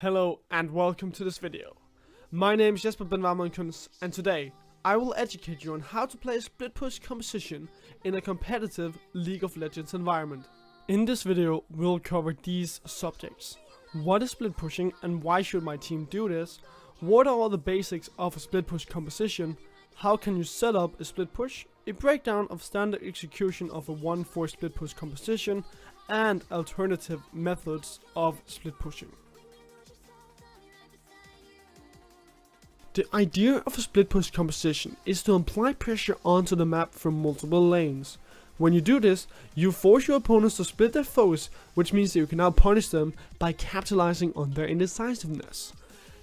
Hello and welcome to this video. My name is Benvarmeren and today I will educate you on how to play a split push composition in a competitive League of Legends environment. In this video we'll cover these subjects. What is split pushing and why should my team do this? What are all the basics of a split push composition? How can you set up a split push? A breakdown of standard execution of a 1-4 split push composition and alternative methods of split pushing. The idea of a split push composition is to apply pressure onto the map from multiple lanes. When you do this, you force your opponents to split their foes, which means that you can now punish them by capitalizing on their indecisiveness.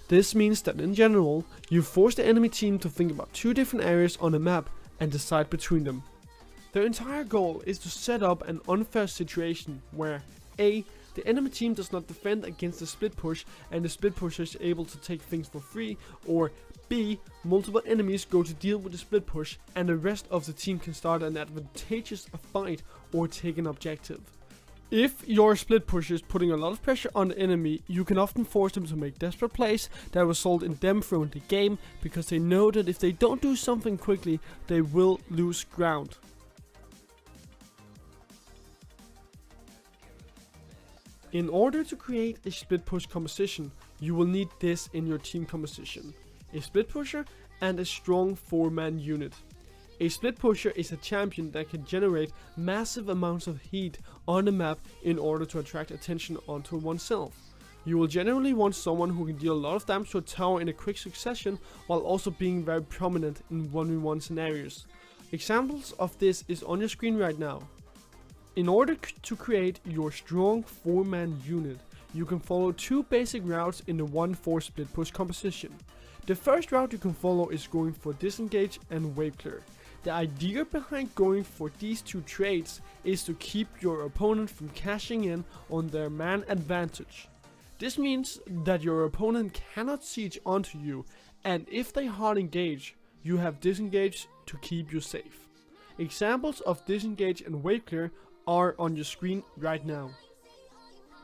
This means that in general, you force the enemy team to think about two different areas on the map and decide between them. Their entire goal is to set up an unfair situation where A. The enemy team does not defend against the split push and the split pusher is able to take things for free, or B. Multiple enemies go to deal with the split push and the rest of the team can start an advantageous fight or take an objective. If your split pusher is putting a lot of pressure on the enemy, you can often force them to make desperate plays that result in them throwing the game because they know that if they don't do something quickly, they will lose ground. In order to create a split push composition, you will need this in your team composition: a split pusher and a strong 4-man unit. A split pusher is a champion that can generate massive amounts of heat on the map in order to attract attention onto oneself. You will generally want someone who can deal a lot of damage to a tower in a quick succession while also being very prominent in 1v1 scenarios. Examples of this is on your screen right now. In order to create your strong 4-man unit, you can follow two basic routes in the 1-4 split push composition. The first route you can follow is going for disengage and wave clear. The idea behind going for these two traits is to keep your opponent from cashing in on their man advantage. This means that your opponent cannot siege onto you, and if they hard engage, you have disengage to keep you safe. Examples of disengage and wave clear are on your screen right now.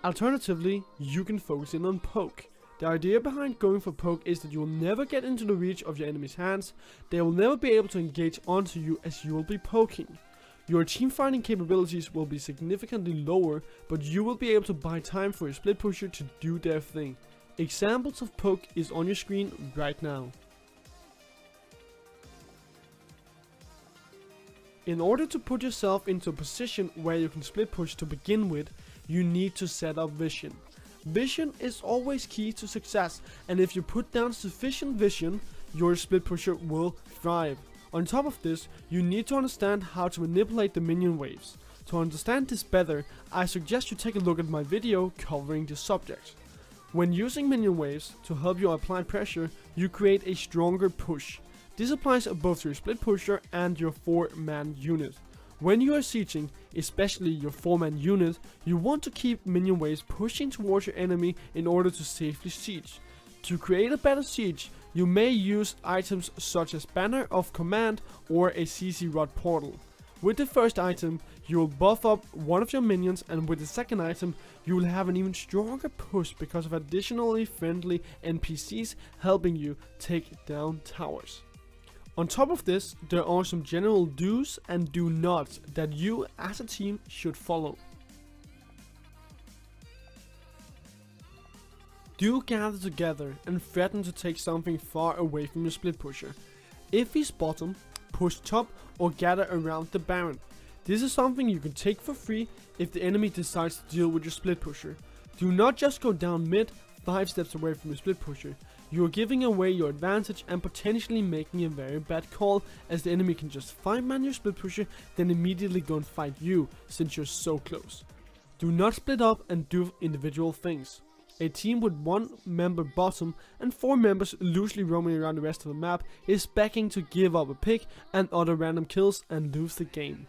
Alternatively, you can focus in on poke. The idea behind going for poke is that you will never get into the reach of your enemy's hands. They will never be able to engage onto you as you will be poking. Your team fighting capabilities will be significantly lower, but you will be able to buy time for your split pusher to do their thing. Examples of poke is on your screen right now. In order to put yourself into a position where you can split push to begin with, you need to set up vision. Vision is always key to success, and if you put down sufficient vision, your split pusher will thrive. On top of this, you need to understand how to manipulate the minion waves. To understand this better, I suggest you take a look at my video covering this subject. When using minion waves to help you apply pressure, you create a stronger push. This applies both to your split pusher and your 4-man unit. When you are sieging, especially your 4-man unit, you want to keep minion waves pushing towards your enemy in order to safely siege. To create a better siege, you may use items such as Banner of Command or a CC Rod portal. With the first item, you will buff up one of your minions, and with the second item, you will have an even stronger push because of additionally friendly NPCs helping you take down towers. On top of this, there are some general do's and do nots that you as a team should follow. Do gather together and threaten to take something far away from your split pusher. If he's bottom, push top or gather around the Baron. This is something you can take for free if the enemy decides to deal with your split pusher. Do not just go down mid 5 steps away from your split pusher. You are giving away your advantage and potentially making a very bad call, as the enemy can just 5-man your split pusher, then immediately go and fight you since you're so close. Do not split up and do individual things. A team with 1 member bottom and 4 members loosely roaming around the rest of the map is begging to give up a pick and other random kills and lose the game.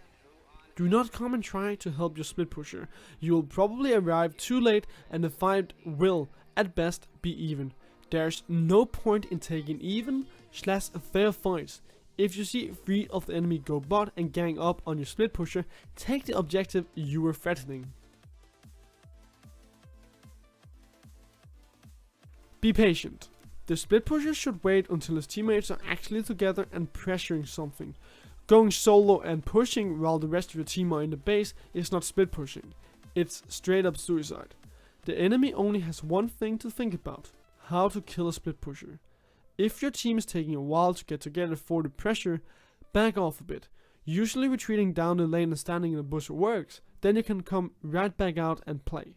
Do not come and try to help your split pusher. You will probably arrive too late and the fight will, at best, be even. There's no point in taking even/fair fights. If you see 3 of the enemy go bot and gang up on your split pusher, take the objective you were threatening. Be patient. The split pusher should wait until his teammates are actually together and pressuring something. Going solo and pushing while the rest of your team are in the base is not split pushing. It's straight up suicide. The enemy only has one thing to think about: how to kill a split pusher. If your team is taking a while to get together for the pressure, back off a bit. Usually retreating down the lane and standing in a bush works, then you can come right back out and play.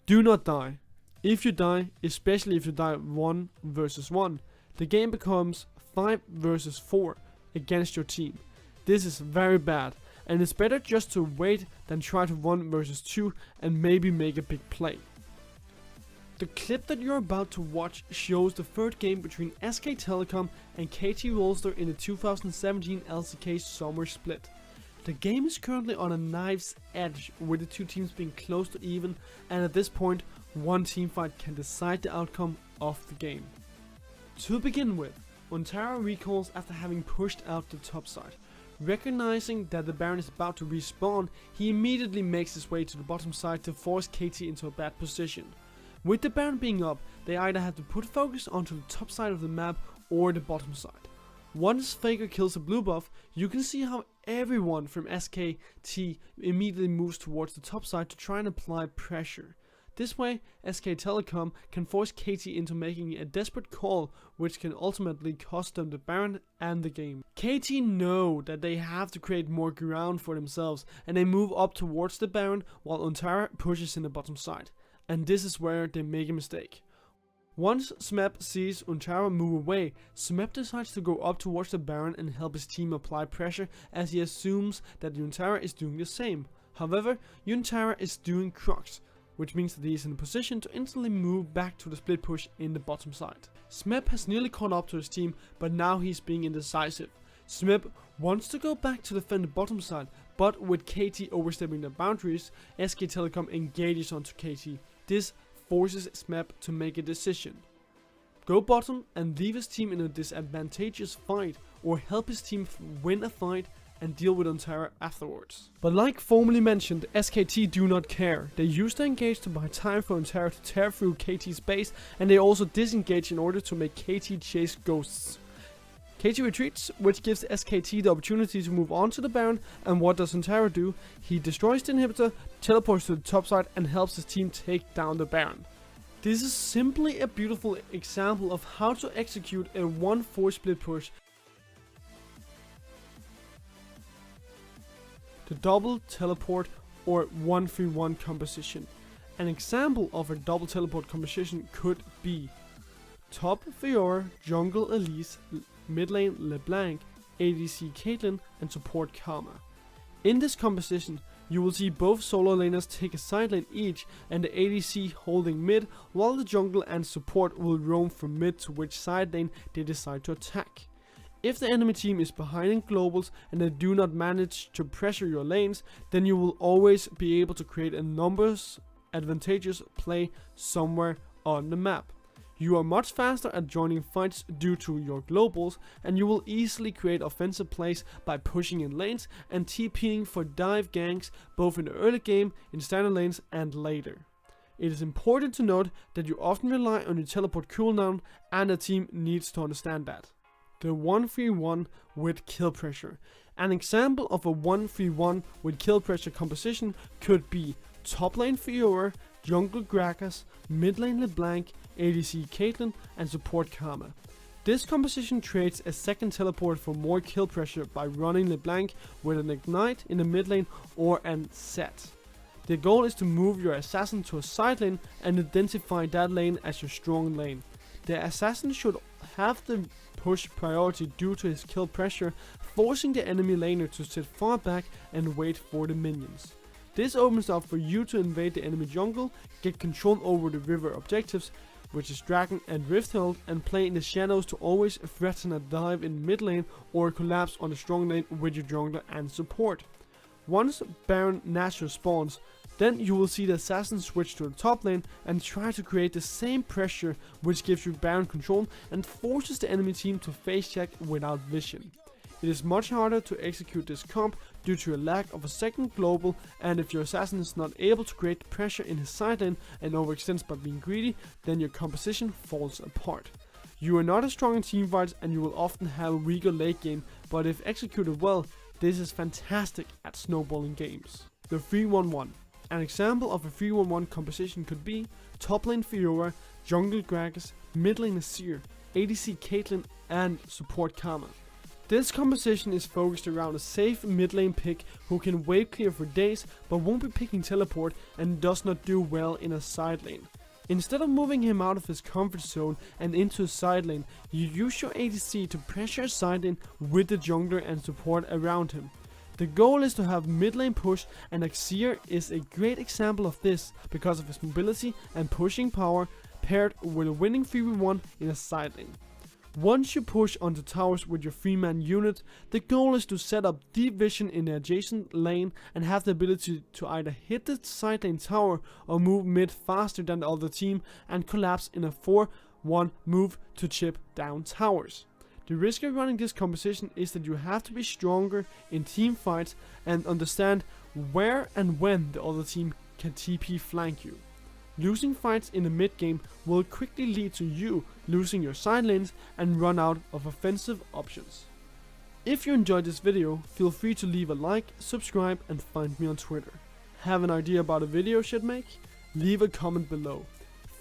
Do not die. If you die, especially if you die 1 versus 1, the game becomes 5 versus 4 against your team. This is very bad, and it's better just to wait than try to 1 versus 2 and maybe make a big play. The clip that you're about to watch shows the third game between SK Telecom and KT Rolster in the 2017 LCK Summer Split. The game is currently on a knife's edge, with the two teams being close to even, and at this point, one teamfight can decide the outcome of the game. To begin with, Ontara recalls after having pushed out the top side. Recognizing that the Baron is about to respawn, he immediately makes his way to the bottom side to force KT into a bad position. With the Baron being up, they either have to put focus onto the top side of the map or the bottom side. Once Faker kills a blue buff, you can see how everyone from SKT immediately moves towards the top side to try and apply pressure. This way, SK Telecom can force KT into making a desperate call, which can ultimately cost them the Baron and the game. KT know that they have to create more ground for themselves, and they move up towards the Baron while Ontara pushes in the bottom side. And this is where they make a mistake. Once Smep sees Ontara move away, Smep decides to go up towards the Baron and help his team apply pressure, as he assumes that Ontara is doing the same. However, Ontara is doing Crocs, which means that he is in a position to instantly move back to the split push in the bottom side. Smep has nearly caught up to his team, but now he's being indecisive. Smep wants to go back to defend the bottom side, but with KT overstepping their boundaries, SK Telecom engages onto KT. This forces Smep to make a decision. Go bottom and leave his team in a disadvantageous fight, or help his team win a fight and deal with Ontara afterwards. But like formerly mentioned, SKT do not care. They use the engage to buy time for Ontara to tear through KT's base, and they also disengage in order to make KT chase ghosts. KT retreats, which gives SKT the opportunity to move on to the Baron, and what does Ontara do? He destroys the inhibitor, teleports to the top side, and helps his team take down the Baron. This is simply a beautiful example of how to execute a 1-4 split push. The double teleport or 1-3-1 composition. An example of a double teleport composition could be top Fiora, jungle Elise, mid lane LeBlanc, ADC Caitlyn, and support Karma. In this composition, you will see both solo laners take a side lane each, and the ADC holding mid, while the jungle and support will roam from mid to which side lane they decide to attack. If the enemy team is behind in globals and they do not manage to pressure your lanes, then you will always be able to create a numbers advantageous play somewhere on the map. You are much faster at joining fights due to your globals, and you will easily create offensive plays by pushing in lanes and TPing for dive ganks both in the early game, in standard lanes, and later. It is important to note that you often rely on your teleport cooldown, and the team needs to understand that. The 1-3-1 with kill pressure. An example of a 1-3-1 with kill pressure composition could be top lane Fiora, jungle Gragas, mid lane LeBlanc, ADC Caitlyn, and support Karma. This composition creates a second teleport for more kill pressure by running LeBlanc with an ignite in the mid lane or an set. The goal is to move your assassin to a side lane and identify that lane as your strong lane. The assassin should have the push priority due to his kill pressure, forcing the enemy laner to sit far back and wait for the minions. This opens up for you to invade the enemy jungle, get control over the river objectives, which is Dragon and Rifthold, and play in the shadows to always threaten a dive in mid lane or collapse on the strong lane with your jungler and support. Once Baron Nashor spawns, then you will see the assassin switch to the top lane and try to create the same pressure, which gives you Baron control and forces the enemy team to face check without vision. It is much harder to execute this comp due to a lack of a second global, and if your assassin is not able to create pressure in his side lane and overextends by being greedy, then your composition falls apart. You are not as strong in teamfights and you will often have a weaker late game, but if executed well, this is fantastic at snowballing games. The 3-1-1. An example of a 3-1-1 composition could be top lane Fiora, jungle Gragas, mid lane Azir, ADC Caitlyn, and support Karma. This composition is focused around a safe mid lane pick who can wave clear for days but won't be picking teleport and does not do well in a side lane. Instead of moving him out of his comfort zone and into a side lane, you use your ADC to pressure a side lane with the jungler and support around him. The goal is to have mid lane push, and Azir is a great example of this because of his mobility and pushing power paired with a winning 3v1 in a side lane. Once you push onto towers with your 3-man unit, the goal is to set up deep vision in the adjacent lane and have the ability to either hit the side lane tower or move mid faster than the other team and collapse in a 4-1 move to chip down towers. The risk of running this composition is that you have to be stronger in team fights and understand where and when the other team can TP flank you. Losing fights in the mid game will quickly lead to you losing your side lanes and run out of offensive options. If you enjoyed this video, feel free to leave a like, subscribe, and find me on Twitter. Have an idea about a video I should make? Leave a comment below.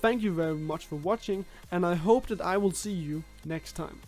Thank you very much for watching, and I hope that I will see you next time.